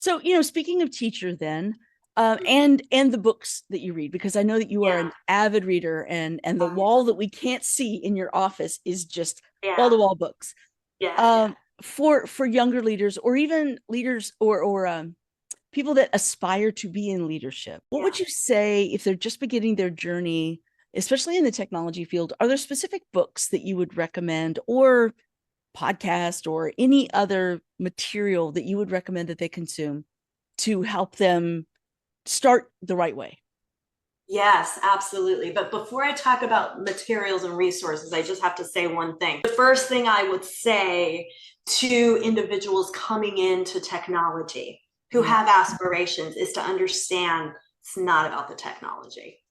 So, speaking of teacher then, Mm. and the books that you read, because I know that you are Yeah. an avid reader, and the wall that we can't see in your office is just wall to Yeah. wall books. Yeah. Yeah. For younger leaders, or even leaders, or people that aspire to be in leadership, what Yeah. would you say if they're just beginning their journey, especially in the technology field? Are there specific books that you would recommend, or podcast, or any other material that you would recommend that they consume to help them start the right way? Yes, absolutely. But before I talk about materials and resources, I just have to say one thing. The first thing I would say to individuals coming into technology who Mm. have aspirations is to understand it's not about the technology.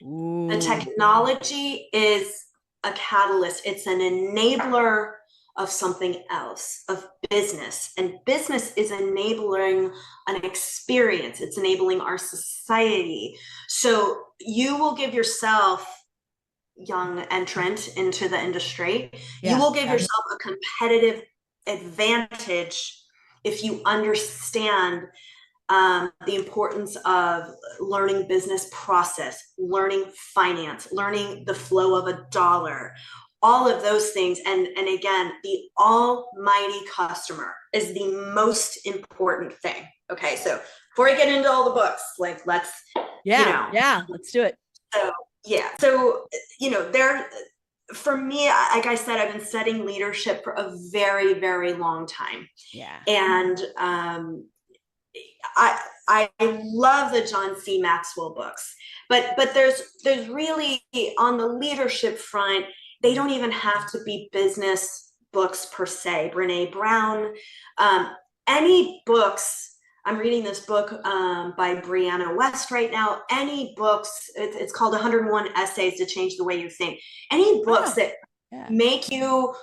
The Ooh. technology is a catalyst, it's an enabler of something else, of business. And business is enabling an experience, it's enabling our society. So you will give yourself, young entrant into the industry, you Yeah, will give yeah. yourself a competitive advantage if you understand the importance of learning business process, learning finance, learning the flow of a dollar, all of those things. And again, the almighty customer is the most important thing. Okay, so before I get into all the books, like let's, you Yeah, know, yeah, let's do it. so yeah, so there, for me, like I said, I've been studying leadership for a very, very long time, Yeah. and I I love the John C. Maxwell books, but there's really on the leadership front, they don't even have to be business books per se. Brene Brown, um, any books. I'm reading this book by Brianna West right now. Any books, it's called 101 Essays to Change the Way You Think. Any books Oh, that yeah. make you,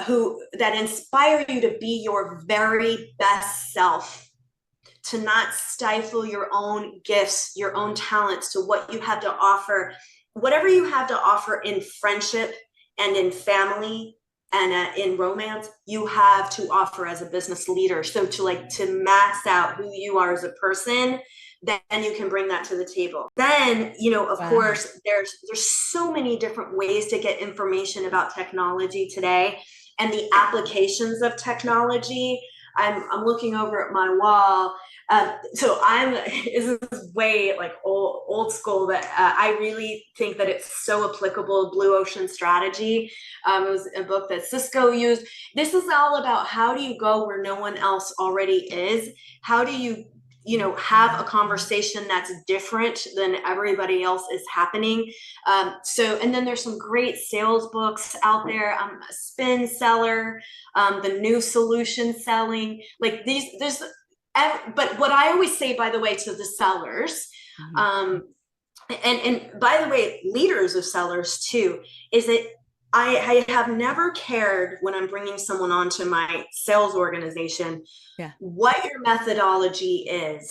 who that inspire you to be your very best self, to not stifle your own gifts, your own talents, to what you have to offer, whatever you have to offer in friendship and in family and in romance, you have to offer as a business leader. So to max out who you are as a person, then you can bring that to the table. Then, of Wow. course, there's so many different ways to get information about technology today and the applications of technology. I'm looking over at my wall. So this is way like old school, but I really think that it's so applicable. Blue Ocean Strategy. It was a book that Cisco used. This is all about how do you go where no one else already is? How do you have a conversation that's different than everybody else is happening. And then there's some great sales books out there. A Spin Seller, the New Solution Selling, like there's, but what I always say, by the way, to the sellers, Mhm. um, and by the way, leaders of sellers too, is that I have never cared when I'm bringing someone onto my sales organization Yeah. what your methodology is,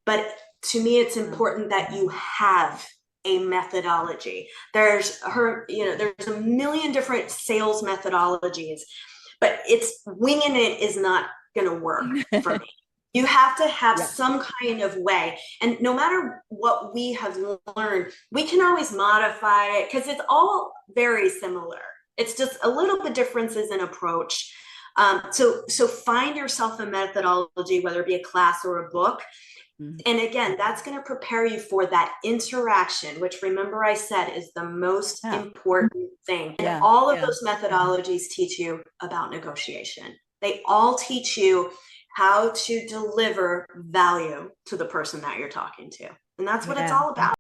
but to me, it's important that you have a methodology. There's a million different sales methodologies, but it's winging it is not going to work for me. You have to have Yeah. some kind of way. And no matter what we have learned, we can always modify it because it's all very similar. It's just a little bit differences in approach. So find yourself a methodology, whether it be a class or a book. Mhm. And again, that's going to prepare you for that interaction, which remember I said is the most Yeah. important thing. And Yeah. all of Yeah. those methodologies teach you about negotiation. They all teach you how to deliver value to the person that you're talking to. And that's what it's Yeah. all about.